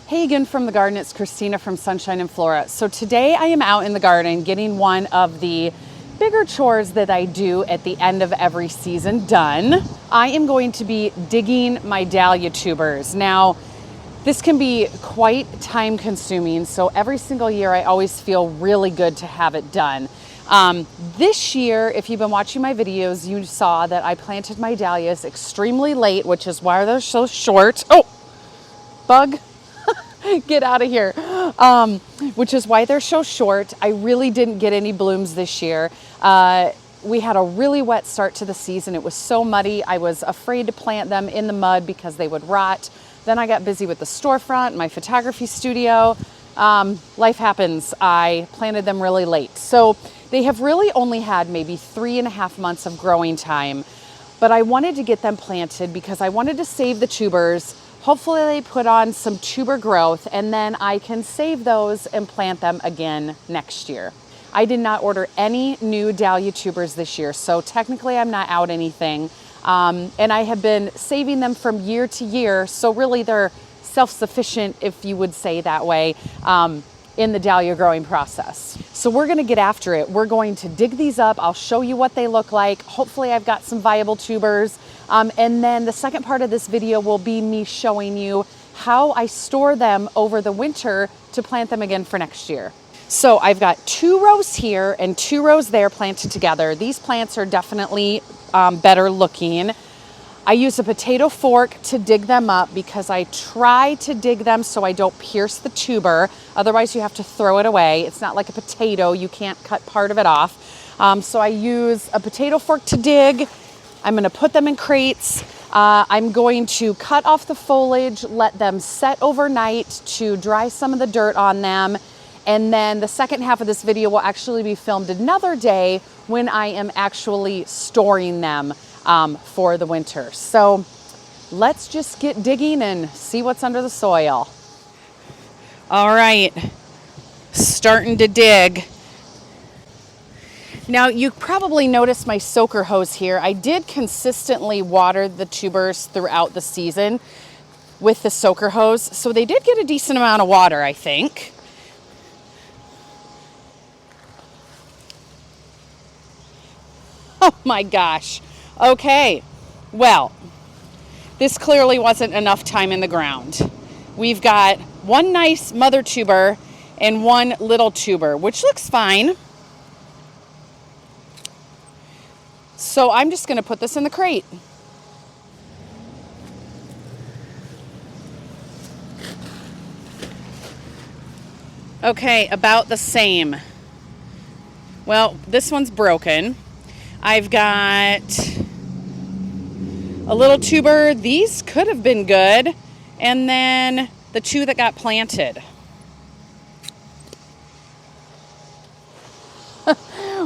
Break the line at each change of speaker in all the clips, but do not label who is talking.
Hey again from the garden, it's Christina from Sunshine and Flora. So today I am out in the garden getting one of the bigger chores that I do at the end of every season done. I am going to be digging my dahlia tubers. Now, this can be quite time consuming, so every single year I always feel really good to have it done. This year, if you've been watching my videos, you saw that I planted my dahlias extremely late, which is why they're so short. Oh, bug. Get out of here. Which is why they're so short. I really didn't get any blooms this year. We had a really wet start to the season. It was so muddy. I was afraid to plant them in the mud because they would rot. Then I got busy with the storefront, my photography studio. Life happens. I planted them really late. So they have really only had maybe 3.5 months of growing time. But I wanted to get them planted because I wanted to save the tubers. Hopefully they put on some tuber growth and then I can save those and plant them again next year. I did not order any new dahlia tubers this year, so technically I'm not out anything. And I have been saving them from year to year, so really they're self-sufficient, if you would say that way, in the dahlia growing process. So we're gonna get after it. We're going to dig these up. I'll show you what they look like. Hopefully I've got some viable tubers. And then the second part of this video will be me showing you how I store them over the winter to plant them again for next year. So I've got 2 rows here and 2 rows there planted together. These plants are definitely better looking. I use a potato fork to dig them up because I try to dig them so I don't pierce the tuber. Otherwise you have to throw it away. It's not like a potato. You can't cut part of it off. So I use a potato fork to dig. I'm going to put them in crates. I'm going to cut off the foliage, let them set overnight to dry some of the dirt on them. And then the second half of this video will actually be filmed another day when I am actually storing them for the winter. So let's just get digging and see what's under the soil. All right, starting to dig. Now you probably noticed my soaker hose here. I did consistently water the tubers throughout the season with the soaker hose. So they did get a decent amount of water, I think. Oh my gosh. Okay. Well, this clearly wasn't enough time in the ground. We've got one nice mother tuber and one little tuber, which looks fine. So I'm just going to put this in the crate. Okay, about the same. Well, this one's broken. I've got a little tuber. These could have been good. And then the 2 that got planted.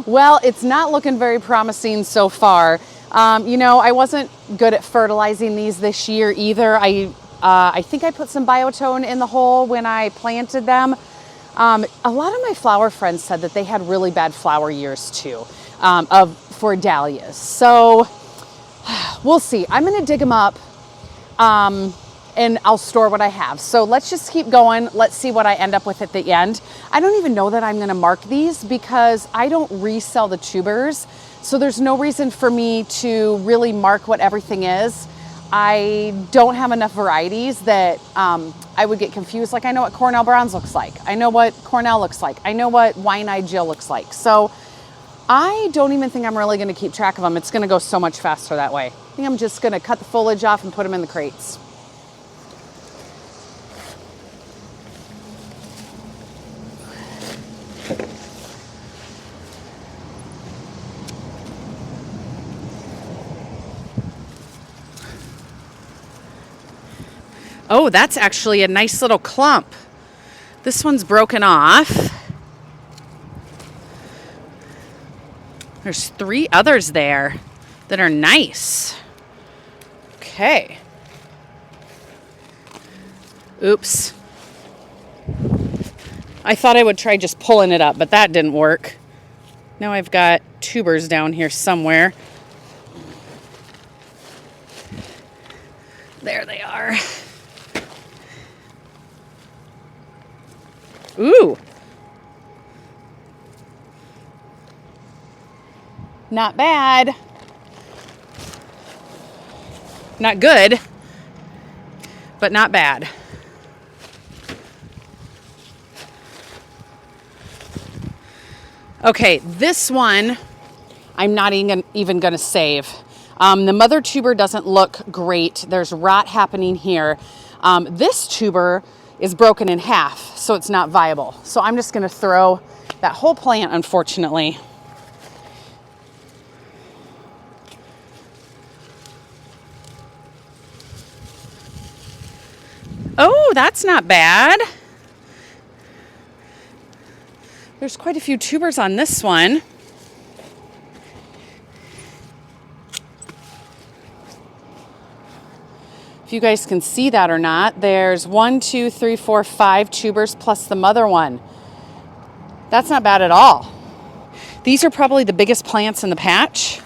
Well, it's not looking very promising so far. You know, I wasn't good at fertilizing these this year either. I think I put some biotone in the hole when I planted them. A lot of my flower friends said that they had really bad flower years too, for dahlias. So we'll see. I'm going to dig them up. And I'll store what I have. So let's just keep going. Let's see what I end up with at the end. I don't even know that I'm gonna mark these because I don't resell the tubers. So there's no reason for me to really mark what everything is. I don't have enough varieties that I would get confused. Like I know what Cornell Bronze looks like. I know what Cornell looks like. I know what Wine-Eyed Jill looks like. So I don't even think I'm really gonna keep track of them. It's gonna go so much faster that way. I think I'm just gonna cut the foliage off and put them in the crates. Oh, that's actually a nice little clump. This one's broken off. There's 3 others there that are nice. Okay. Oops. I thought I would try just pulling it up, but that didn't work. Now I've got tubers down here somewhere. There they are. Ooh. Not bad. Not good, but not bad. Okay, this one I'm not even going to save. The mother tuber doesn't look great. There's rot happening here. This tuber is broken in half, so it's not viable. So I'm just going to throw that whole plant, unfortunately. Oh, that's not bad. There's quite a few tubers on this one. If you guys can see that or not, there's 1, 2, 3, 4, 5 tubers plus the mother one. That's not bad at all. These are probably the biggest plants in the patch,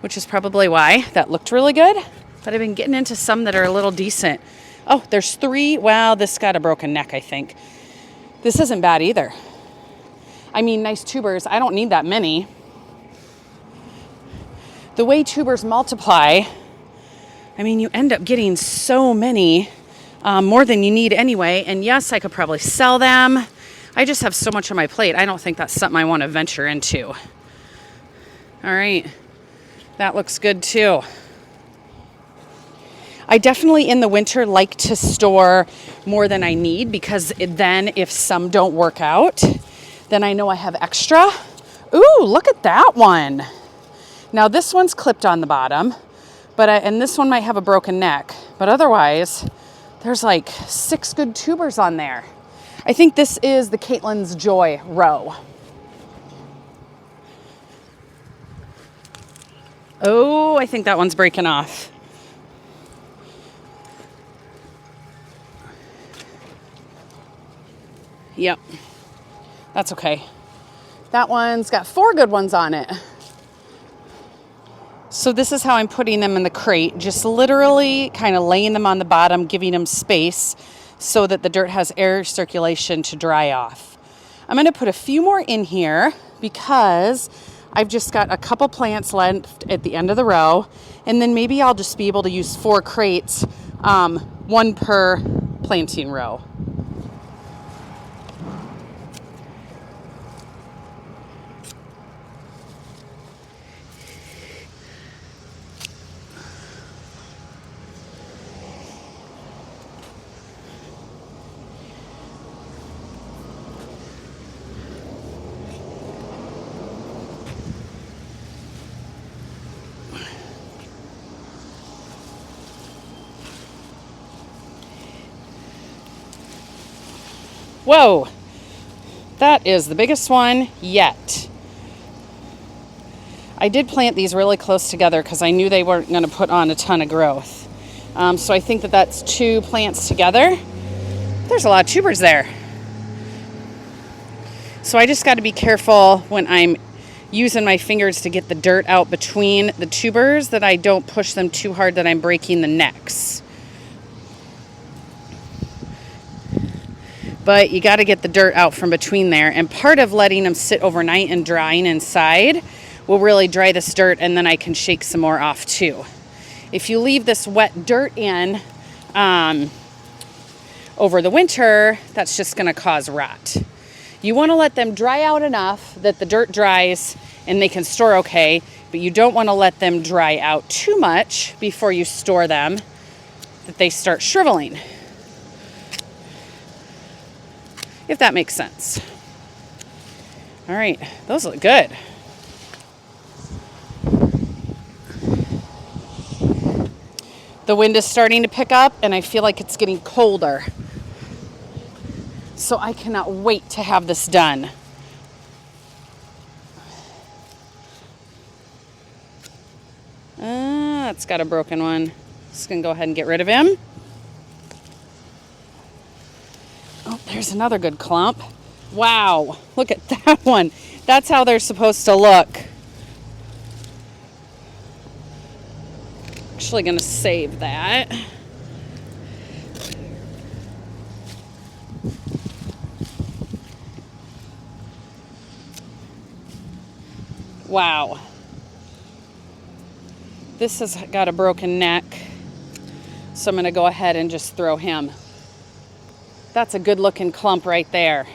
which is probably why that looked really good. But I've been getting into some that are a little decent. Oh, there's 3. Wow, this got a broken neck, I think. This isn't bad either. I mean, nice tubers. I don't need that many. The way tubers multiply, I mean, you end up getting so many, more than you need anyway. And yes, I could probably sell them. I just have so much on my plate. I don't think that's something I want to venture into. All right. That looks good too. I definitely in the winter like to store more than I need because then if some don't work out, then I know I have extra. Ooh, look at that one. Now this one's clipped on the bottom, and this one might have a broken neck, but otherwise there's like 6 good tubers on there. I think this is the Caitlin's Joy row. Oh, I think that one's breaking off. Yep, that's okay. That one's got 4 good ones on it. So this is how I'm putting them in the crate, just literally kind of laying them on the bottom, giving them space so that the dirt has air circulation to dry off. I'm going to put a few more in here because I've just got a couple plants left at the end of the row, and then maybe I'll just be able to use 4 crates, 1 per planting row. Whoa, that is the biggest one yet. I did plant these really close together because I knew they weren't going to put on a ton of growth. So I think that that's 2 plants together. There's a lot of tubers there. So I just got to be careful when I'm using my fingers to get the dirt out between the tubers that I don't push them too hard that I'm breaking the necks. But you got to get the dirt out from between there. And part of letting them sit overnight and drying inside will really dry this dirt, and then I can shake some more off too. If you leave this wet dirt in over the winter, that's just going to cause rot. You want to let them dry out enough that the dirt dries and they can store okay, but you don't want to let them dry out too much before you store them that they start shriveling. If that makes sense. All right, those look good. The wind is starting to pick up and I feel like it's getting colder. So I cannot wait to have this done. That's got a broken one. Just gonna go ahead and get rid of him. Oh, there's another good clump. Wow, look at that one. That's how they're supposed to look. Actually gonna save that. Wow. This has got a broken neck, so I'm going to go ahead and just throw him. That's a good looking clump right there.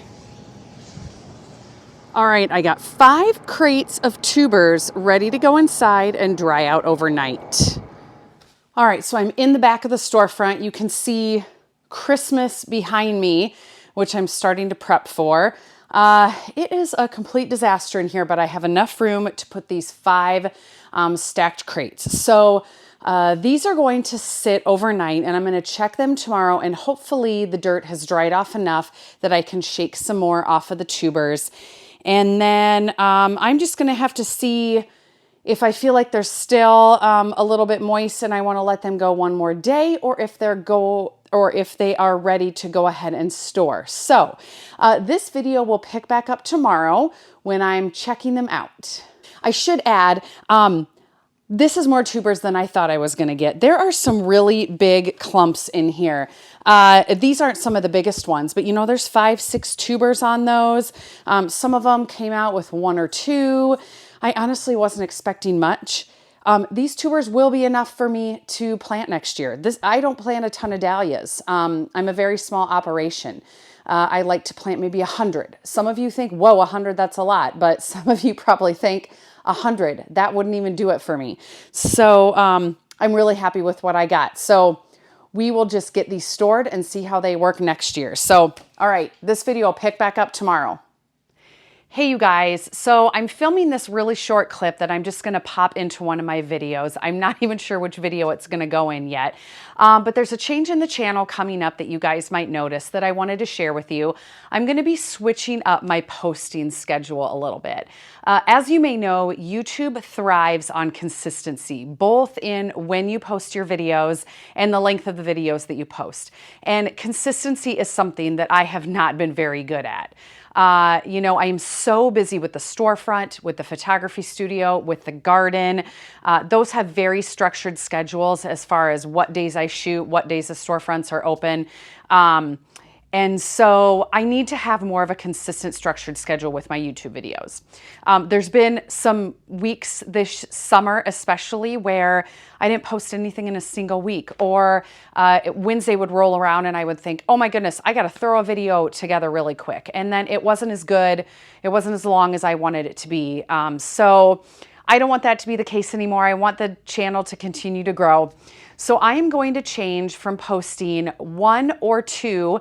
All right, I got 5 crates of tubers ready to go inside and dry out overnight. All right, so I'm in the back of the storefront. You can see Christmas behind me, which I'm starting to prep for. It is a complete disaster in here, but I have enough room to put these 5 stacked crates. So these are going to sit overnight, and I'm going to check them tomorrow, and hopefully the dirt has dried off enough that I can shake some more off of the tubers. And then I'm just going to have to see if I feel like they're still a little bit moist and I want to let them go one more day, or if they are ready to go ahead and store. So this video will pick back up tomorrow when I'm checking them out. I should add, this is more tubers than I thought I was going to get. There are some really big clumps in here. These aren't some of the biggest ones, but you know, there's 5, 6 tubers on those. Some of them came out with 1 or 2. I honestly wasn't expecting much. These tubers will be enough for me to plant next year. I don't plant a ton of dahlias. I'm a very small operation. I like to plant maybe 100. Some of you think, whoa, 100, that's a lot. But some of you probably think 100, that wouldn't even do it for me. So I'm really happy with what I got. So we will just get these stored and see how they work next year. So, all right, this video will pick back up tomorrow. Hey you guys, so I'm filming this really short clip that I'm just going to pop into one of my videos. I'm not even sure which video it's going to go in yet, but there's a change in the channel coming up that you guys might notice that I wanted to share with you. I'm going to be switching up my posting schedule a little bit. As you may know, YouTube thrives on consistency, both in when you post your videos and the length of the videos that you post. And consistency is something that I have not been very good at. You know, I am so busy with the storefront, with the photography studio, with the garden. Those have very structured schedules as far as what days I shoot, what days the storefronts are open. And so I need to have more of a consistent structured schedule with my YouTube videos. There's been some weeks this summer especially where I didn't post anything in a single week, or Wednesday would roll around and I would think, oh my goodness, I got to throw a video together really quick. And then it wasn't as good. It wasn't as long as I wanted it to be. So I don't want that to be the case anymore. I want the channel to continue to grow. So I am going to change from posting 1 or 2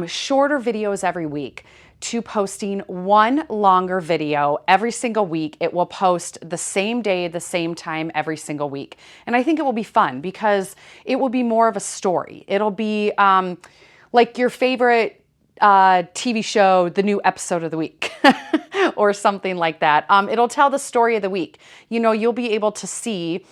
shorter videos every week to posting 1 longer video every single week. It will post the same day, the same time every single week. And I think it will be fun because it will be more of a story. It'll be like your favorite TV show, the new episode of the week or something like that. It'll tell the story of the week. You know, you'll be able to see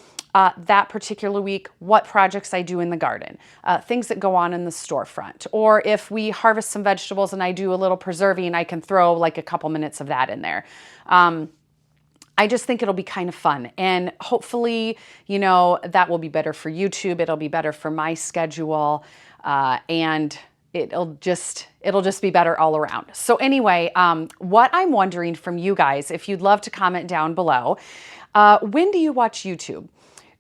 that particular week, what projects I do in the garden, things that go on in the storefront, or if we harvest some vegetables and I do a little preserving, I can throw like a couple minutes of that in there. I just think it'll be kind of fun, and hopefully, you know, that will be better for YouTube. It'll be better for my schedule, and it'll just be better all around. So anyway, what I'm wondering from you guys, if you'd love to comment down below, when do you watch YouTube?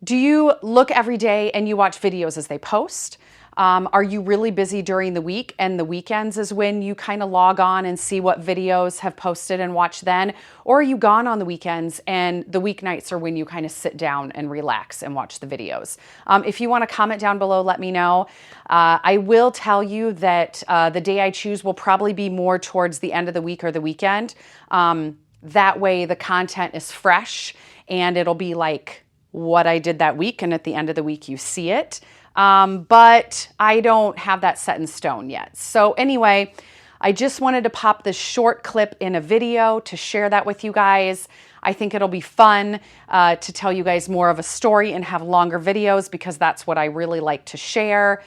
Do you look every day and you watch videos as they post? Are you really busy during the week and the weekends is when you kind of log on and see what videos have posted and watch then? Or are you gone on the weekends and the weeknights are when you kind of sit down and relax and watch the videos? If you want to comment down below, let me know. I will tell you that the day I choose will probably be more towards the end of the week or the weekend. That way the content is fresh and it'll be like what I did that week, and at the end of the week you see it. But I don't have that set in stone yet. So anyway, I just wanted to pop this short clip in a video to share that with you guys. I think it'll be fun to tell you guys more of a story and have longer videos because that's what I really like to share.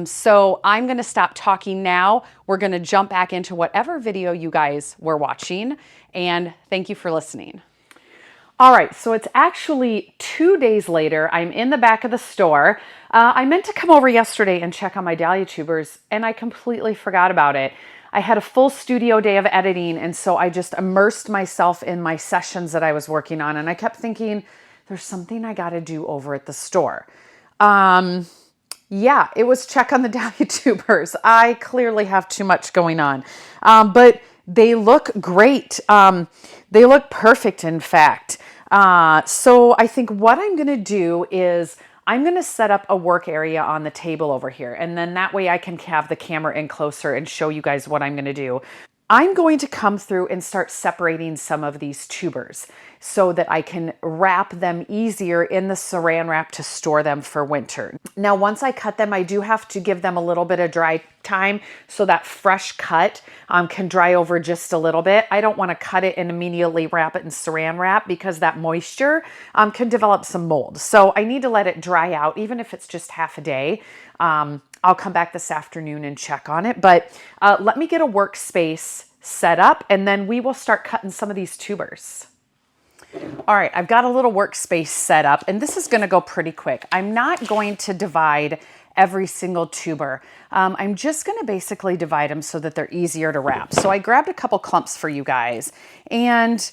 So I'm going to stop talking now. We're going to jump back into whatever video you guys were watching, and thank you for listening. All right, so it's actually 2 days later. I'm in the back of the store. I meant to come over yesterday and check on my dahlia tubers, and I completely forgot about it. I had a full studio day of editing, and so I just immersed myself in my sessions that I was working on, and I kept thinking, there's something I got to do over at the store. Yeah, it was check on the Dahlia tubers. I clearly have too much going on, but they look great. They look perfect, in fact. So I think what I'm going to do is I'm going to set up a work area on the table over here, and then that way I can have the camera in closer and show you guys what I'm going to do. I'm going to come through and start separating some of these tubers so that I can wrap them easier in the saran wrap to store them for winter. Now, once I cut them, I do have to give them a little bit of dry time so that fresh cut can dry over just a little bit. I don't want to cut it and immediately wrap it in saran wrap because that moisture can develop some mold. So I need to let it dry out, even if it's just half a day. I'll come back this afternoon and check on it, but let me get a workspace set up and then we will start cutting some of these tubers. All right, I've got a little workspace set up and this is gonna go pretty quick. I'm not going to divide every single tuber. I'm just gonna basically divide them so that they're easier to wrap. So I grabbed a couple clumps for you guys, and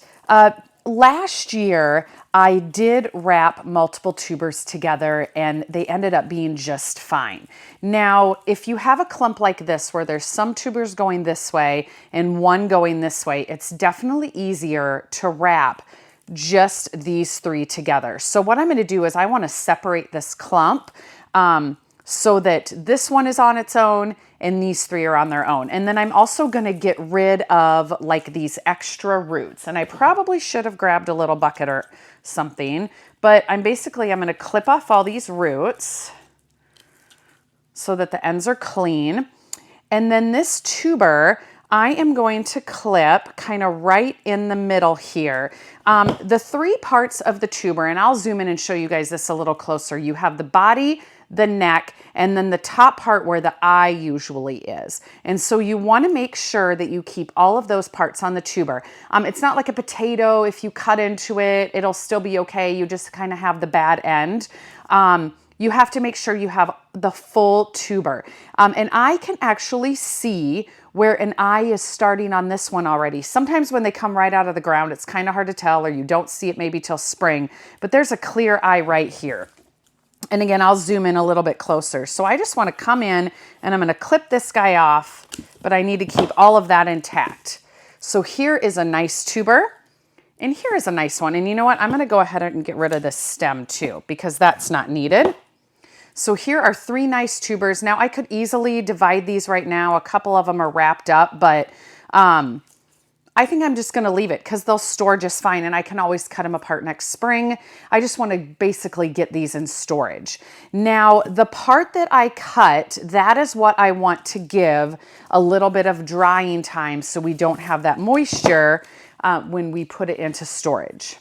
last year, I did wrap multiple tubers together and they ended up being just fine. Now, if you have a clump like this where there's some tubers going this way and one going this way, it's definitely easier to wrap just these three together. So what I'm going to do is I want to separate this clump so that this one is on its own and these three are on their own. And then I'm also going to get rid of like these extra roots. And I probably should have grabbed a little bucket or something, but I'm going to clip off all these roots so that the ends are clean. And then this tuber, I am going to clip kind of right in the middle here. The three parts of the tuber, and I'll zoom in and show you guys this a little closer. You have the body, the neck, and then the top part where the eye usually is. And so you want to make sure that you keep all of those parts on the tuber. It's not like a potato. If you cut into it, it'll still be okay. You just kind of have the bad end. You have to make sure you have the full tuber. And I can actually see where an eye is starting on this one already. Sometimes when they come right out of the ground, it's kind of hard to tell, or you don't see it maybe till spring, but there's a clear eye right here. And again, I'll zoom in a little bit closer. So I just want to come in and I'm going to clip this guy off, but I need to keep all of that intact. So here is a nice tuber and here is a nice one. And you know what? I'm going to go ahead and get rid of this stem too, because that's not needed. So here are three nice tubers. Now I could easily divide these right now. A couple of them are wrapped up, but I think I'm just going to leave it because they'll store just fine and I can always cut them apart next spring. I just want to basically get these in storage. Now, the part that I cut, that is what I want to give a little bit of drying time so we don't have that moisture when we put it into storage.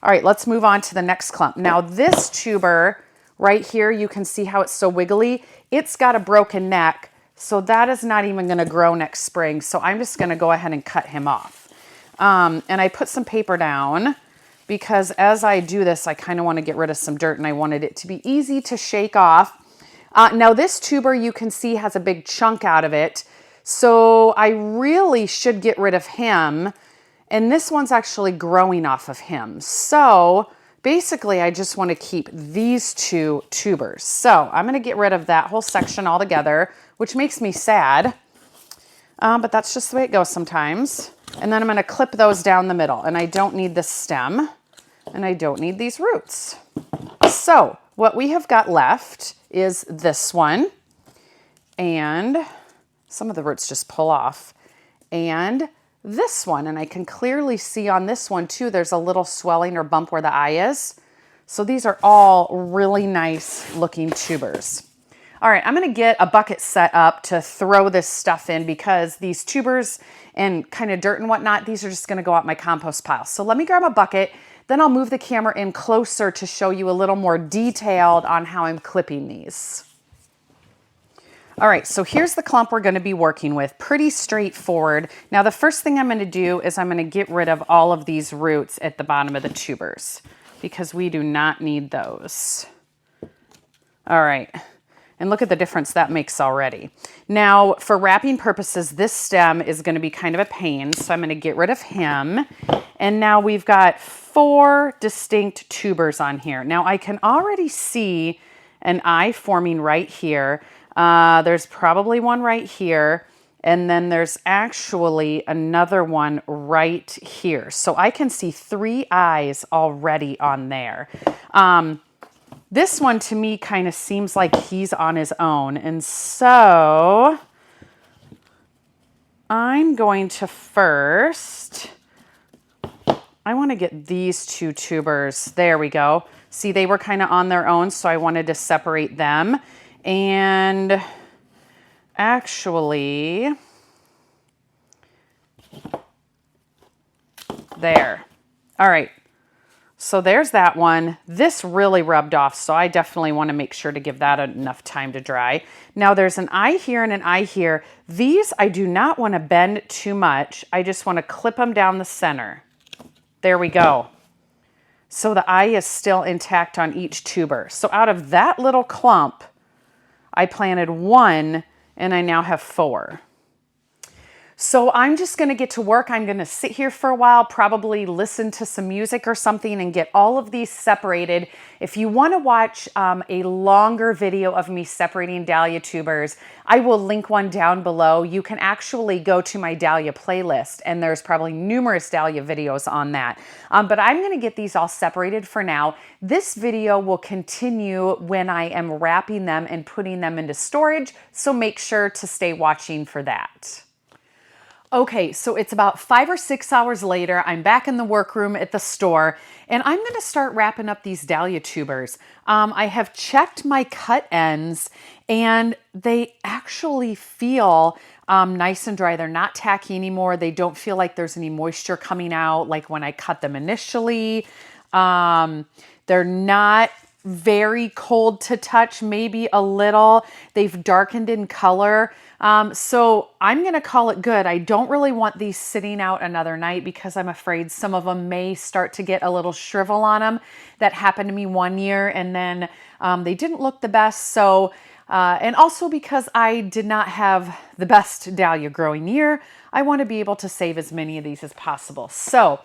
All right, let's move on to the next clump. Now, this tuber right here, you can see how it's so wiggly. It's got a broken neck. So that is not even going to grow next spring. So I'm just going to go ahead and cut him off. And I put some paper down because as I do this, I kind of want to get rid of some dirt and I wanted it to be easy to shake off. Now this tuber you can see has a big chunk out of it. So I really should get rid of him. And this one's actually growing off of him. So basically, I just want to keep these two tubers. So I'm going to get rid of that whole section altogether, which makes me sad, but that's just the way it goes sometimes. And then I'm going to clip those down the middle, and I don't need the stem, and I don't need these roots. So what we have got left is this one, and some of the roots just pull off, and this one, and I can clearly see on this one too, there's a little swelling or bump where the eye is. So these are all really nice looking tubers. All right, I'm gonna get a bucket set up to throw this stuff in because these tubers and kind of dirt and whatnot, these are just gonna go out my compost pile. So let me grab a bucket, then I'll move the camera in closer to show you a little more detailed on how I'm clipping these. All right, so here's the clump we're gonna be working with. Pretty straightforward. Now the first thing I'm gonna do is I'm gonna get rid of all of these roots at the bottom of the tubers because we do not need those. All right, And look at the difference that makes already. Now, for wrapping purposes, this stem is going to be kind of a pain, so I'm going to get rid of him. And now we've got 4 distinct tubers on here. Now, I can already see an eye forming right here. There's probably one right here. And then there's actually another one right here. So I can see 3 eyes already on there. This one to me kind of seems like he's on his own. And so I'm going to first, I want to get these 2 tubers. There we go. See, they were kind of on their own, so I wanted to separate them. And actually, there. All right. So there's that one. This really rubbed off, so I definitely want to make sure to give that enough time to dry. Now there's an eye here and an eye here. These I do not want to bend too much. I just want to clip them down the center. There we go. So the eye is still intact on each tuber. So out of that little clump, I planted 1 and I now have 4. So I'm just going to get to work. I'm going to sit here for a while, probably listen to some music or something and get all of these separated. If you want to watch a longer video of me separating dahlia tubers, I will link one down below. You can actually go to my dahlia playlist and there's probably numerous dahlia videos on that. But I'm going to get these all separated for now. This video will continue when I am wrapping them and putting them into storage. So make sure to stay watching for that. Okay, so it's about 5 or 6 hours later. I'm back in the workroom at the store, and I'm going to start wrapping up these dahlia tubers. I have checked my cut ends, and they actually feel nice and dry. They're not tacky anymore. They don't feel like there's any moisture coming out like when I cut them initially. They're not very cold to touch, maybe a little. They've darkened in color. So I'm going to call it good. I don't really want these sitting out another night because I'm afraid some of them may start to get a little shrivel on them. That happened to me one year, and then they didn't look the best. So, and also because I did not have the best dahlia growing year, I want to be able to save as many of these as possible. So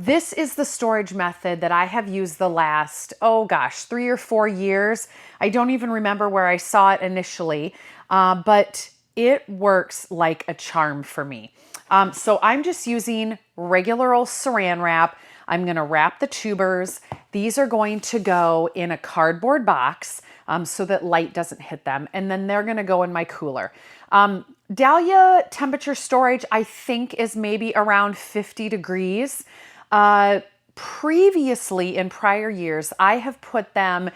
this is the storage method that I have used the last, 3 or 4 years. I don't even remember where I saw it initially, but it works like a charm for me. So I'm just using regular old saran wrap. I'm going to wrap the tubers. These are going to go in a cardboard box so that light doesn't hit them. And then they're going to go in my cooler. Dahlia temperature storage, I think, is maybe around 50 degrees. Previously, in prior years, I have put them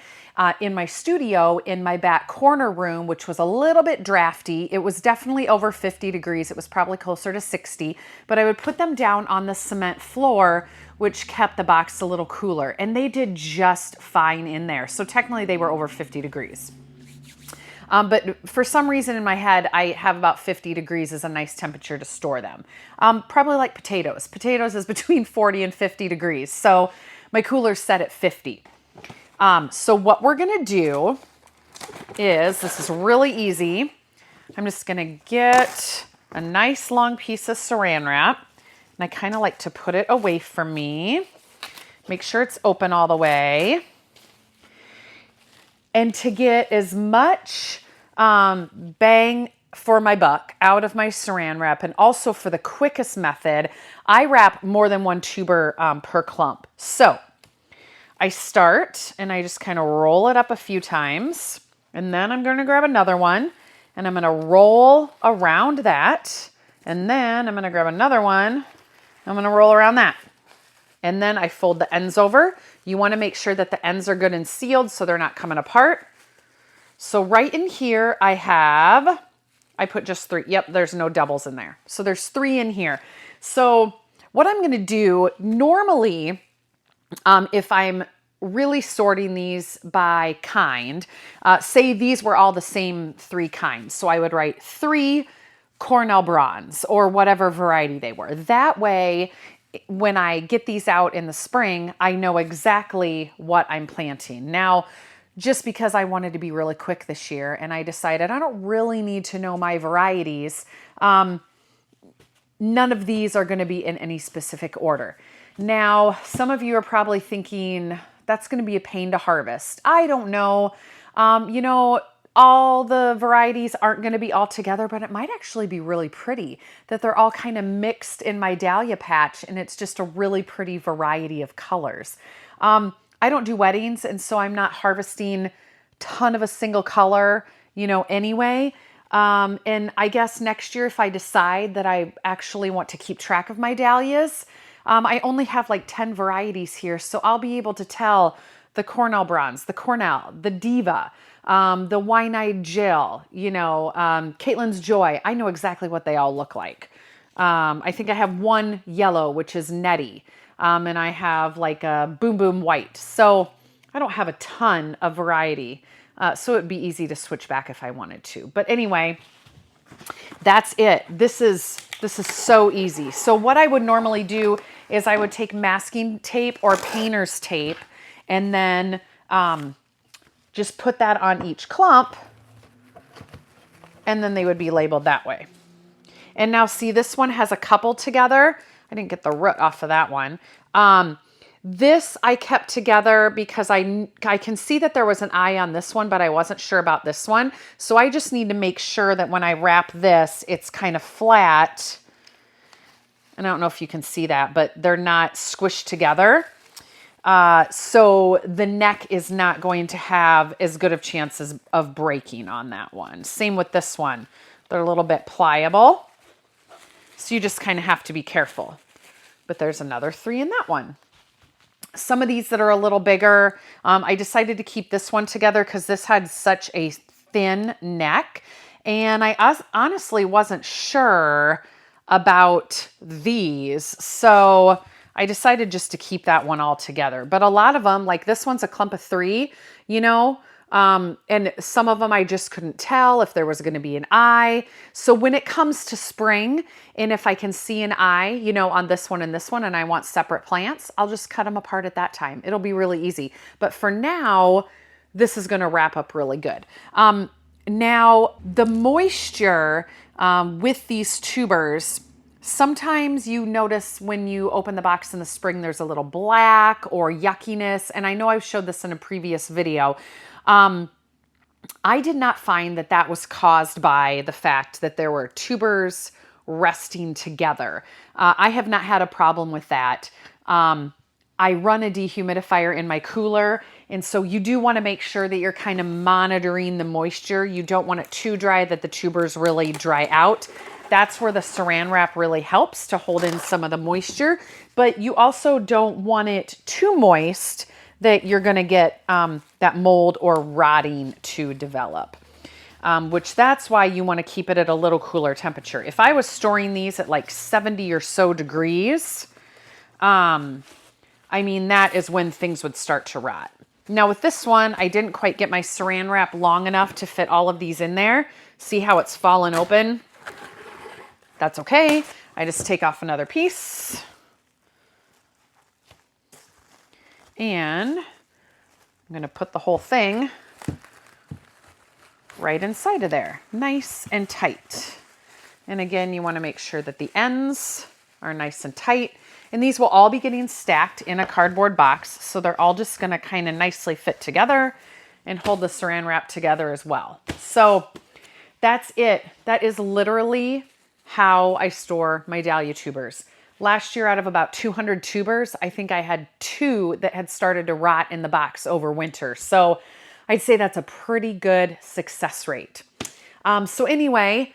in my studio in my back corner room, which was a little bit drafty. It was definitely over 50 degrees. It was probably closer to 60, but I would put them down on the cement floor, which kept the box a little cooler, and they did just fine in there. So technically they were over 50 degrees. But for some reason in my head, I have about 50 degrees as a nice temperature to store them. Probably like potatoes. Potatoes is between 40 and 50 degrees. So my cooler's set at 50. So what we're gonna do is, this is really easy. I'm just gonna get a nice long piece of saran wrap, and I kind of like to put it away from me. Make sure it's open all the way. And to get as much bang for my buck out of my saran wrap, and also for the quickest method, I wrap more than one tuber per clump. So I start and I just kind of roll it up a few times, and then I'm going to grab another one and I'm going to roll around that, and then I'm going to grab another one. I'm going to roll around that. And then I fold the ends over. You want to make sure that the ends are good and sealed so they're not coming apart. So right in here I put just 3. Yep, there's no doubles in there. So there's 3 in here. So what I'm going to do normally, if I'm really sorting these by kind, say these were all the same 3 kinds. So I would write 3 Cornell Bronze or whatever variety they were. That way, when I get these out in the spring, I know exactly what I'm planting. Now, just because I wanted to be really quick this year. And I decided I don't really need to know my varieties. None of these are going to be in any specific order. Now, some of you are probably thinking that's going to be a pain to harvest. I don't know. All the varieties aren't going to be all together, but it might actually be really pretty that they're all kind of mixed in my dahlia patch, and it's just a really pretty variety of colors. I don't do weddings, and so I'm not harvesting a ton of a single color, anyway. And I guess next year, if I decide that I actually want to keep track of my dahlias, I only have like 10 varieties here, so I'll be able to tell the Cornell Bronze, the Cornell, the Diva, the Wine-Eyed Jill, Caitlin's Joy. I know exactly what they all look like. I think I have one yellow, which is Nettie, and I have like a Boom Boom White. So I don't have a ton of variety, so it'd be easy to switch back if I wanted to. But anyway, that's it. This is so easy. So what I would normally do is I would take masking tape or painter's tape and then just put that on each clump, and then they would be labeled that way. And now see, this one has a couple together. I didn't get the root off of that one. This I kept together because I can see that there was an eye on this one, but I wasn't sure about this one. So I just need to make sure that when I wrap this, it's kind of flat. And I don't know if you can see that, but they're not squished together. So the neck is not going to have as good of chances of breaking on that one. Same with this one. They're a little bit pliable. So you just kind of have to be careful. But there's another 3 in that one. Some of these that are a little bigger, I decided to keep this one together because this had such a thin neck. And I honestly wasn't sure about these. So I decided just to keep that one all together. But a lot of them, like this one's a clump of 3, and some of them I just couldn't tell if there was going to be an eye. So when it comes to spring, and if I can see an eye, on this one and this one, and I want separate plants, I'll just cut them apart at that time. It'll be really easy. But for now, this is going to wrap up really good. Now, the moisture with these tubers, sometimes you notice when you open the box in the spring, there's a little black or yuckiness. And I know I've showed this in a previous video. I did not find that was caused by the fact that there were tubers resting together. I have not had a problem with that. I run a dehumidifier in my cooler, and so you do want to make sure that you're kind of monitoring the moisture. You don't want it too dry that the tubers really dry out. That's where the saran wrap really helps to hold in some of the moisture, but you also don't want it too moist that you're going to get that mold or rotting to develop, which that's why you want to keep it at a little cooler temperature. If I was storing these at like 70 or so degrees, that is when things would start to rot. Now with this one, I didn't quite get my saran wrap long enough to fit all of these in there. See how it's fallen open? That's okay. I just take off another piece. And I'm going to put the whole thing right inside of there. Nice and tight. And again, you want to make sure that the ends are nice and tight. And these will all be getting stacked in a cardboard box. So they're all just going to kind of nicely fit together and hold the saran wrap together as well. So that's it. That is literally how I store my dahlia tubers. Last year, out of about 200 tubers, I think I had 2 that had started to rot in the box over winter. So I'd say that's a pretty good success rate. So anyway,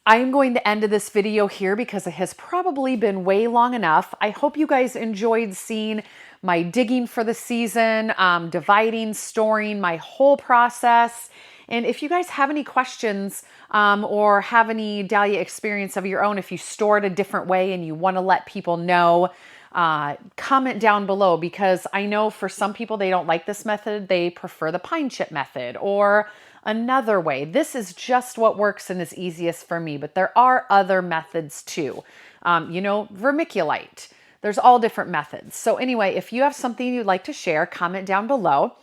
I'm going to end this video here because it has probably been way long enough. I hope you guys enjoyed seeing my digging for the season, dividing, storing, my whole process. And if you guys have any questions or have any dahlia experience of your own, if you store it a different way and you want to let people know, comment down below, because I know for some people they don't like this method. They prefer the pine chip method or another way. This is just what works and is easiest for me, but there are other methods too. Vermiculite. There's all different methods. So anyway, if you have something you'd like to share, comment down below.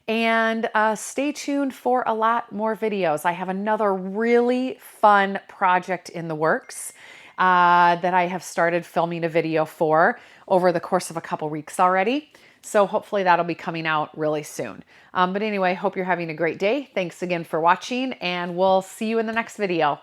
And stay tuned for a lot more videos. I have another really fun project in the works that I have started filming a video for over the course of a couple weeks already. So hopefully that'll be coming out really soon. But anyway, hope you're having a great day. Thanks again for watching, and we'll see you in the next video.